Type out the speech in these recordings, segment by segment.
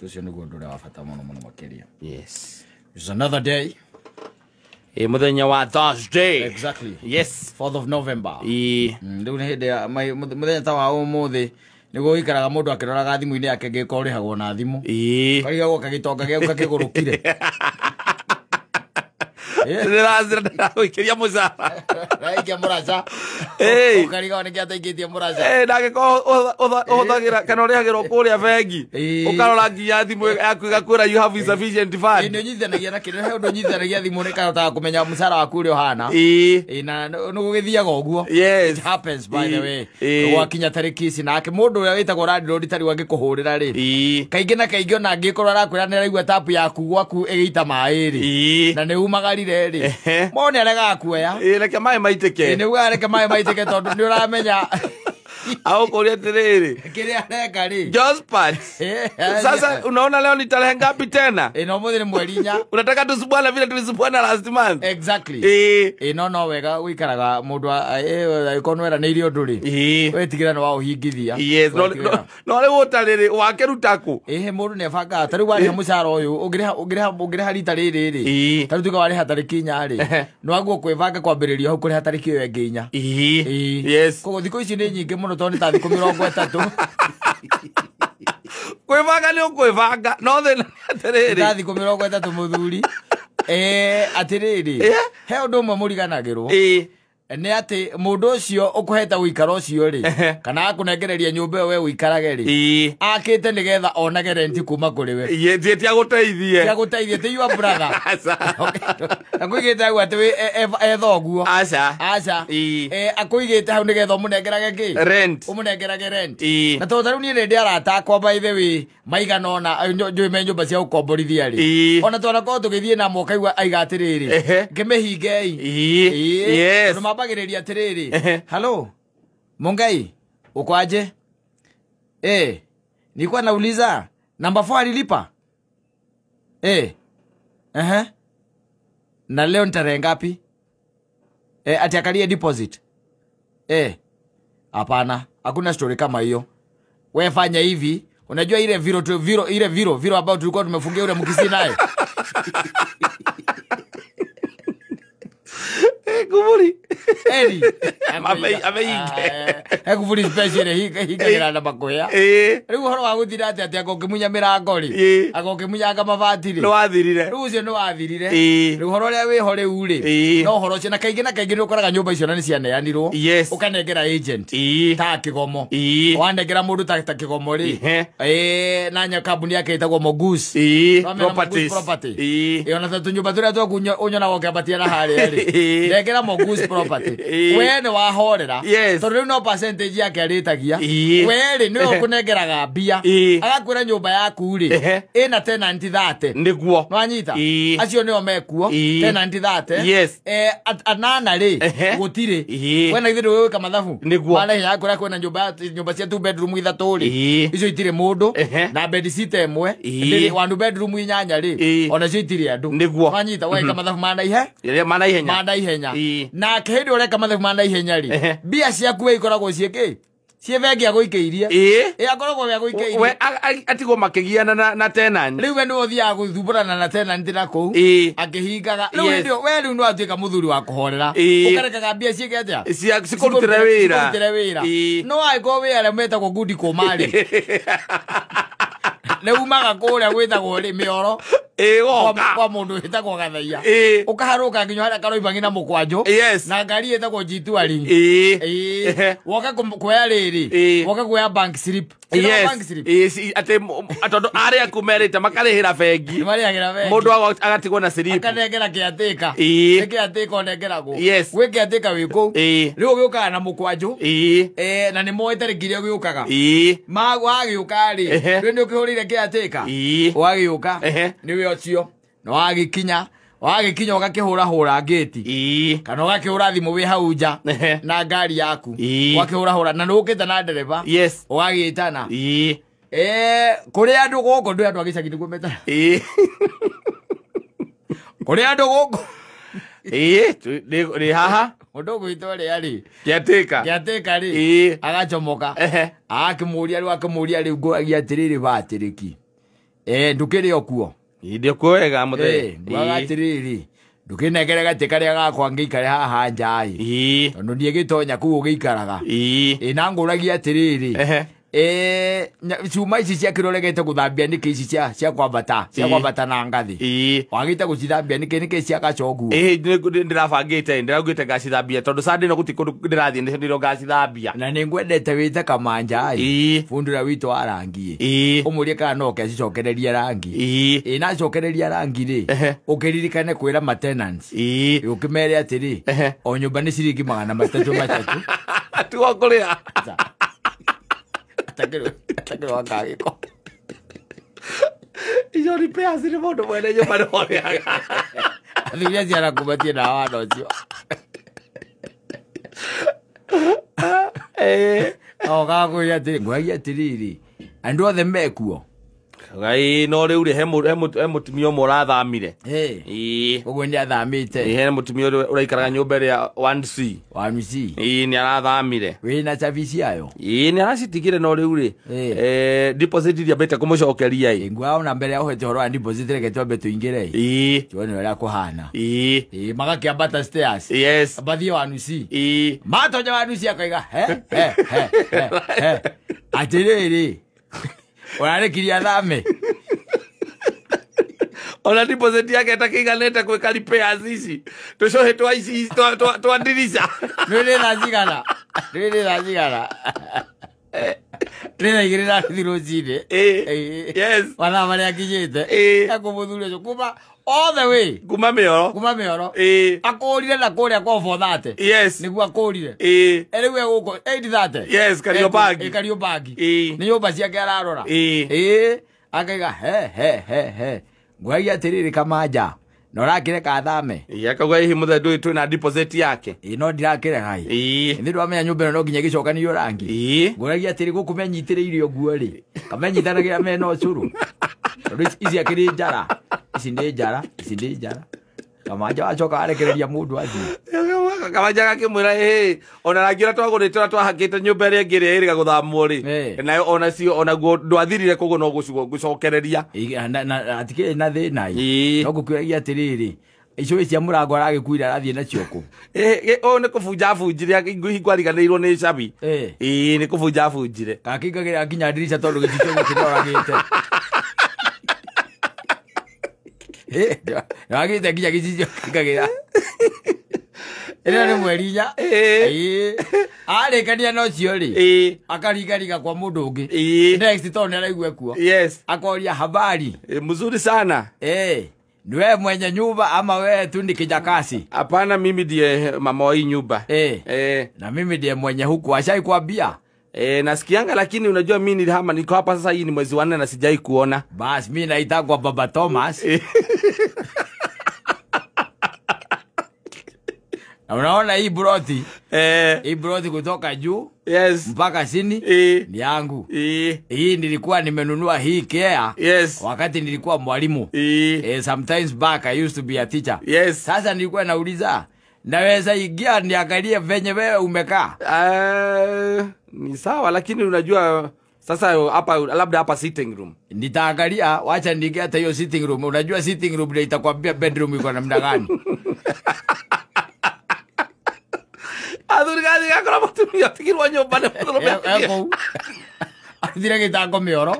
tucio niguo ndure wa bata muno makiria. Yes. It's another day. Muthenya wa Thursday. Exactly. Yes. 4th of November. Riu ni hindi muthenya ta wa umuthi niguo ikaraga mundu akiroraga thimu-ini yake ngikorihagwo na thimu. Karigagwo kagitonga giau kakigurukire. Ndĩrakiria mũcara raikia mũraca ũkariga nĩ kĩateithĩtie mũraca ndagĩkorwo ũhũthagĩra kana ũrĩhagĩrwo kũrĩa bengi ũkarora nginya thimũ yaku ĩgakwĩra you have insufficient fund nĩ ũnyitithanagia na kĩndũ he ũndũ ũnyitithanagia thimũ nĩ kahotaga kũmenya mũcara waku ũrĩa ũhana na nĩ gũgĩthiaga ũguo. It happens by the way gwakinya tarĩki ici nake mũndũ ũrĩa wĩtagwo landlord tarĩ wangĩkũhũrĩra rĩ kaingĩ na kaingĩ ona angĩkorwo arakwĩra nĩ araigua tapu yaku gwaku ĩgĩita maĩ rĩ na nĩ umagarire mone arega kuoya reke maĩ maitĩke nĩ uga reke maĩ maitĩke tondũ nĩ ũramenya aũkũria atĩrĩrĩ kĩrĩa areka rĩ Josephat sasa unaona leo ni tarehe ngapi tena no mũthĩ nĩ mweri 4 unataka tusubuana vile tulisubuana last month exactly no wega wĩikaraga mũndũ agĩkorwo nĩweranĩire ũndũ rĩ wetigĩra nĩ waũhingithia no rĩu ũtarĩrĩ wakĩruta kũ mũndũ nĩ abangaga ta rĩu warĩha mũcara ũyũ ũngĩrĩha rita rĩrĩ rĩ ta rĩu tuga warĩha tarĩki 4 rĩ nĩwaguo kwĩbanga kwambĩrĩrio hau kũrĩha tarĩki ĩyo ĩngĩ 4 koguo thikũ ici nĩ nyingĩ mũno tondũ nĩ ta thikũ 30 kwĩbanga nĩ ũkwĩbanga no thĩna atĩrĩrĩ ta thikũ 30 mũthuri atĩrĩrĩ he ũndũ ũmwe mũriganagĩrwo nĩ atĩ mũndũ ũcio ũkũheta ũikara ũcio rĩ kana akũnengereria nyũmba ĩyo we ũikarage rĩ akĩte nĩgetha onage renti kuma kũrĩ we tiagũteithie ti your brother akũigĩte hau atĩ etha ũguo aca akũigĩte hau nĩgetha ũmũnengerage ũmũnengerage rent na tondũ rĩu niĩ nĩndĩ arata akwa by the way maigana ona njũĩ me nyũmba cia gũkomborithia rĩ ona twanakorwo tũgĩthiĩ namo ũkaigua aiga atĩrĩrĩ ngĩmĩhingei mambagĩrĩria atĩrĩrĩ halo Mungai ukwaje nilikuwa nauliza namba 4 alilipa na leo nitarehe ngapi ati akalie deposit hapana hakuna story kama hiyo wewe fanya hivi unajua ile viro ambao tulikuwa tumefungia yule mkisi naye Kuburi kuburi special hikagira na makoya riu horo wa guthira ati agokimunya mirango ri agokimunya mabati ri riu ucio ni wathirire riu horo ria wi hore u ri no horo cio na kaingĩ ũkoraga nyũmba icio na nĩ cianeanirwo ũkanengera agent ta kĩgomo wanengera mũndũ ta kĩgomo ri na kambuni yake ĩtagwo Mongoose property ona ta nyũmba tũrĩa twaku ũnyonaga ũkĩambatia na harĩa ri nengera Mongoose property we nĩ wahorera tondũ rĩu no percentage yake arĩtagia we rĩ nĩwe ũkũnengeraga mbia agakwĩra nyũmba yaku rĩ ĩna tenant 30 nĩguo nwanyita acio nĩo mekuo tenant 30 anana rĩ gũtirĩ we na ithuĩ wĩka mathabu mana hinya kũrĩa kwĩna nyũmba cia 2 bedroom 3 rĩ icio itirĩ mũndũ na bed sit ĩmwe 1 bedroom 8 rĩ ona cio itirĩ andũ nwanyita weka mathabu mana ihenya na kĩhĩndĩ ũreka mathabu mana ihenya rĩ mbia ciaku we ikoragwo ciĩkĩ ciĩvengia gũikĩirie akoragwo we gũikĩirie we atigwo makĩgiana na tenant rĩu we nĩ ũthiaga gũthumburana na tenant na kũu akĩhingaga rĩu we rĩu nĩ watuĩka mũthuri wa kũhorera ũkarekaga mbia ciĩke atĩa cikũrutĩre wĩra no angĩkorwo wĩ arĩa metagwo ngundi kũmarĩ rĩu umaga kũrĩa gwĩtagwo rĩ mĩoro kwa mũndũ wĩtagwo Gathaia ũkaharũka nginya harĩa karoiba ngina mũkwanjũ na ngari ĩtagwo G2 woka kuoya rĩrĩ woka kuoya bank slip atĩ tondũ arĩa kumerĩte makarĩhĩra bengi mũndũ agatigwo na slip akanengera kĩatĩka kĩatĩka onengeragwo gwĩ kĩatĩka wĩ kũu rĩu ũgĩũkaga na mũkwanjũ na nĩ moĩ tarĩki iria ũgĩũkaga wagĩũka rĩ rĩu nĩ ũkĩhũrĩire kĩatĩka wagĩũka nĩwe ũcio na wagĩkinya ũgakĩhũra gate kana ũgakĩhũra thimũ wĩ hau nja na ngari yaku ũgakĩhũra na nĩũkĩte na ndereba ũgagĩtana kũrĩ andũ gũkũ ndĩ andũ agĩcagi nĩguo metana kũrĩ andũ gũkũ nĩ haha mũndũ gwitũ rĩa rĩ kĩatĩka rĩ agacomoka akĩmũria rĩu ngũragia atĩrĩrĩ batĩrĩki Ndukiri okuo. Ndio kwega muthe. Gwatiriri. Ndukine gate karia gakwa ngikare haha njai. Tondu ndie gitonya ku ugikaraga. Nanguragia atiriri. Chuma ici cia kiroregete guthambia niki ici cia kwambata na ngathi. Wagite gucithambia niki cia gacogu. Ndirabangite ndiraugite ngacithambia tondu sande no gutiku ndirathie ndiro ngacithambia. Na ningwendete wite kamanja fundura witu wa rangi. Umurie kana no ke cicokereria rangi. Na cokereria rangi ri ukiririkane kwira maintenance. Ukimere atiri o nyumba ni ciringi 300 tuwa kuria. Takiro akagiko. Iyo ni pea sire mondo mwene nyumba no hore. Athiria ciara kubatie na wano ucio. Gakwira atiri ngwagia atiriri andu othe mekuo. Gai no riu ri he mutumio murathamire. Uguo ni athamite. He mutumio uraikaraga nyumba ria 1C. 1C. Ni arathamire. Wina chavici ayo. Ni aracitigire no riu ri. Deposit dia beta kumucokeria i. Ngwa ona mbere ahete horo deposit reke twambe tuingire. Tuone wala kuhana. Magakiambata stairs. Yes. Abathie 1C. Matonya 1C akaiga. Atiriri. Wanarekiria thame. Ona deposit yake takiganete kweka repairs ici. Tucohe twa ici twa ndirisha. Nire lazigara. Nire igirira thirojine. Yes. Wana mari akijite. Akumuthure cyo kuma all the way. Kuma meoro. Akorire na koria kwa fothate. Yes. Niguo akorire. Eriwe guko 830. Yes, Kariobangi. Kariobangi. Ni nyumba ciake ararora. Akaiga he. Ngwai atiriri kamanja. Norakire kathame. Akauga ihi muthe ndui twina deposit yake. No ndirakire hai. Ndi ndwamenya nyumba no nginya gicokanio rangi. Ngwai atiri gukumenyitire guo ri. Kamenyithanagira mena ucuru. Ici akiri njara. Ici ndi njara. Kamanja wacoka arekereria mundu athi. Kamanja gakimwira ona rangira twagurite twahakite nyumba ria ngiri iriga guthamwo ri. Nayo ona cio ona guo ndwathirire kugo no gucokereria. Atike na thina i. No gukwiragia atiriri. Icio cia murango aragikuira arathie na cioko. Ne kufunja funjire ngwariganirwo ni cabi. Ni kufunja funjire. Kakingagira kinya ndirisha tondu giciko gukidoragite. Wagite kinya giciko kagira. Ina ni mwerinya. Arekania no ciori. Akarigariga kwa mundu ungi. Next tone araigwe kuo. Yes. Akoria habari. Mzuri sana. Niwe mwenye nyumba ama wewe tu ni kijakasi? Hapana, mimi ndiye mama wa hii nyumba. Na mimi ndiye mwenye huku. Ashai kuambia? Nasikianga, lakini unajua mimi nilihama, niko hapa sasa, hii ni mwezi wa 4 na sijai kuona. Bas mimi naitwa Baba Thomas. Unaona hii broti? Hii broti kutoka juu mpaka chini ni yangu. Hii nilikuwa nimenunua hii care wakati nilikuwa mwalimu. Sometimes back I used to be a teacher. Sasa nilikuwa nauliza, naweza ingia niangalie venye wewe umekaa? Ni sawa, lakini unajua sasa hapa labda hapa sitting room. Nitaangalia, wacha niingie hata hiyo sitting room. Unajua sitting room ndio itakwambia bedroom iko namna gani. Adurigadi gakora mutumia tikirwa nyumba ne eko. Adira gitango meoro.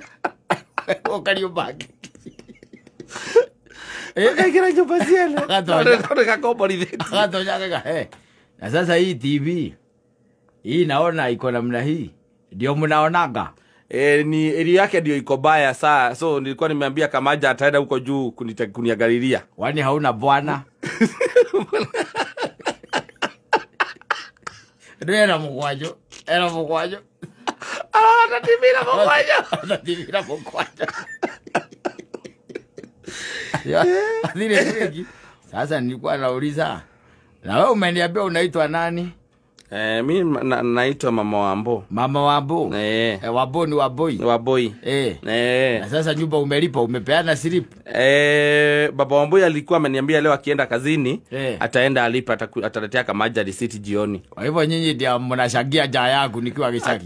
Kariobangi. Kira nyumba ciene. Gato gakomborithiti. Gato yake na sasa hii TV hii naona iko namna hii. Ndio mnaonaga. Ni eri yake ndio iko baya saa. So nilikuwa nimeambia Kamanja ataenda huko juu kuniangalilia. Wani hauna bwana? Era mugwajo. Tativira mugwajo. Adire. Sasa nilikuwa nauliza, na wewe umeniambia unaitwa nani? Mimi naitwa Mama Wambo. Mama Wambo? Wambo ni Waboi. Waboi. Na sasa nyumba umelipa, umepeana slip? Baba Wambo alikuwa ameniambia leo akienda kazini ataenda alipa, ataletea Kamanja receipt jioni. Kwa hivyo nyinyi ndio mnashangia jaa yangu nikiwa Gicagi.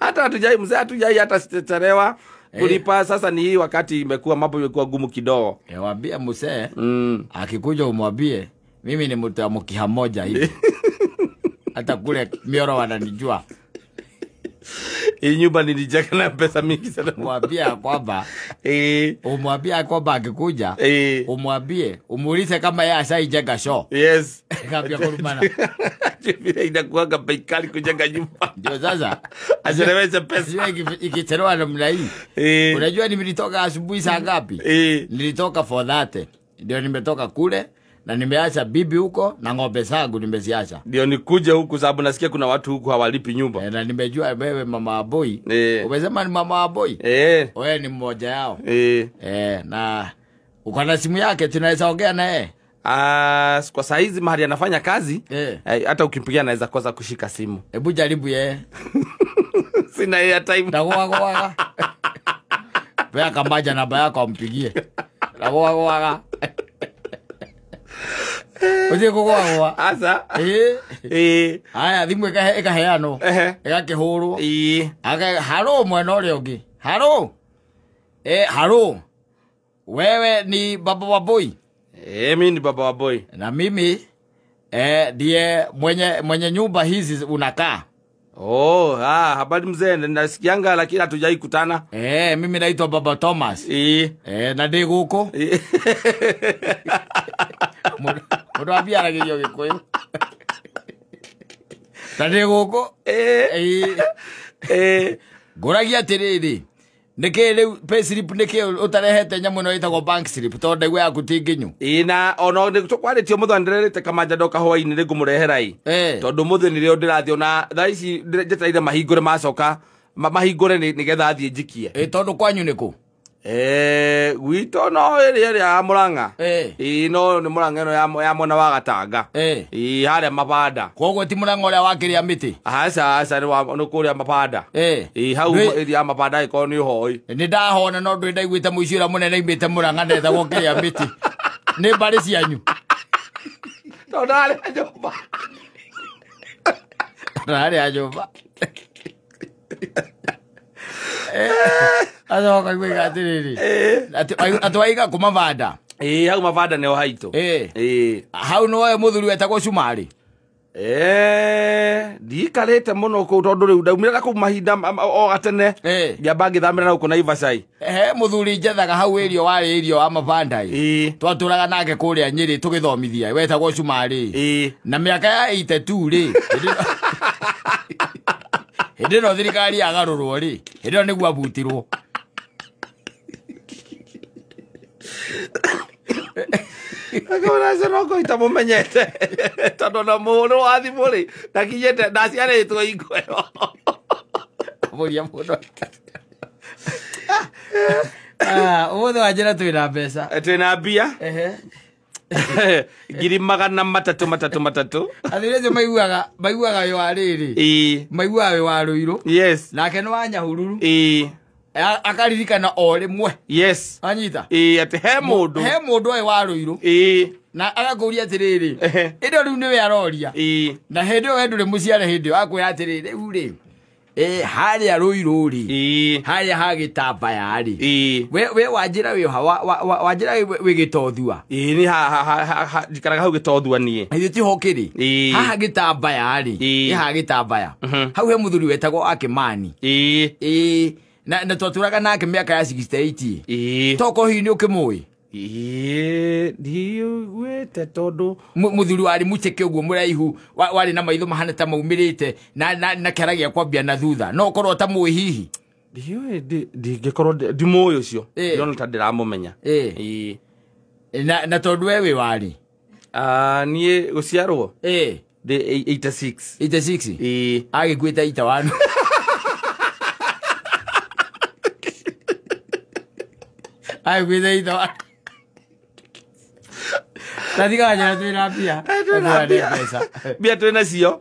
Hata hatujai mzee, hatujai hata sitarewa. Kulipa sasa ni hii wakati imekuwa mambo imekuwa gumu kidogo. Waambia mzee, akikuja umwambie mimi ni mtu wa mkiha moja hivi. Hata kule Mioro wananijua. Hii nyumba nilijenga na pesa mingi sana. Mwambia kwamba umwambia kwamba akikuja umwambie umuulize kama yeye ashaijenga show. Yes. Kabla kurumana. Vile inakuanga baikali kujenga nyumba. Ndio sasa asileweze pesa. Sio ikichelewa namna hii. Unajua nilitoka asubuhi saa ngapi? Nilitoka 4:30. Ndio nimetoka kule na nimeacha bibi huko na ng'ombe zangu nimeziacha. Ndio nikuje huku sababu nasikia kuna watu huku hawalipi nyumba. Na nimejua wewe mama Aboy. Umesema ni mama Aboy? Wewe ni mmoja yao. Na uko na simu yake tunaweza ongea na yeye. Kwa saa hizi mahali anafanya kazi, hata ukimpigia anaweza kosa kushika simu. Hebu jaribu yeye. Sina yeye time. Ndagoa. Wewe kamaja namba yako ampigie. Ndagoa. Oje gogoa. Asa. Haya thimu ekaheano. Egakihurwo. Aka haro mwana ule ungi. Haro. Haro. Wewe ni baba wa boy. Mimi ni baba wa boy. Na mimi ndiye mwenye nyumba hizi unakaa. Habari mzee, nasikianga lakini hatujai kutana. Mimi naitwa Baba Thomas. Na ndi guko. Mundu abiaragirio Gikuyu. Na ndi guko. Goragia atiriri. Nike leu pay slip nike utarehete nyamu no itagwo bank slip tonde gwe akutinginyu. Na ono ndikwaritio mutho ndirete kamanja ndoka hwaini ningumurehera i. Tondu mutho ni rio ndirathio na thaa ici njetaire mahingure macoka mahingure nigetha athie njikie. Tondu kwanyu niku? Gwito no iri ya Murang'a. No ni Murang'a ino ya mwana wa Gatanga. Haria Mabanda. Koguo ti Murang'a uria wakiria miti. Asa ni kuria Mabanda. Hau iri ya Mabanda iko ni hoi. Ni ndahona no ndu ndaiguite muicira munene imite Murang'a ndetha gukiria miti. Ni mbari cianyu. Tondari ajomba. Ndari ajomba. Azoka kwega atiriri. Atwaiga kuma Mabanda. Hau Mabanda ne haito. Hau no we muthuri wetagwo Cumari. Ndikarete muno ku tondu riu ndaumira ku mahinda o gatene. Ngiamba ngithamira na ku Naivasai. Muthuri njethaga hau irio wari irio wa Mabanda. Twaturaga nake kuria Nyeri tugithomithia wetagwo Cumari. Na miaka ya 82 ri. Hindi no thirikari agarurwo ri. Hindi no niguo abutirwo. Agora se no koita mumenyete. Tondu no mundu wa thimu ri. Ndakinyete ndaciaritwo ingweo. Muria mundu. Umuthe wanjira twina mbeca. Twina mbia. Ngiri 300. Athirece maiguaga yo ariri. Maiguaga yo aruiru. Yes. Nake no anyahururu. Akaririkana o rimwe. Yes. Anyita. Ati he mundu oy waruiru. Na agakuria atiriri. Indo riu niwe aroria. Na hindi o endu ri muciare hindi akwira atiriri riu ri. Haria ruiru ri. Haria hagitambaya ri. We wanjira wi wanjira wi gitothua. Ni ndikaraga hau gitothua nie. Ithu ti hokiri. Haha gitambaya ri. Haha gitambaya. Hau he muthuri wetagwo Akimani. Na twaturaga nake miaka ya 68. Toko hii ni ukimui. Ndiyo gwete tondu muthuri wari mucheke uguo muraihu wari na maitho mahana ta maumirite na keragia kwambia na thutha no korwo ta mui hihi. Ndiyo ndigikorwo ndimuyo ucio ndona ta ndiramumenya. Na tondu wewe wari nie guciarwo 86 agikuita 81. Ai gwitha ito. Tadiga jana twina pia. Bia twina cio.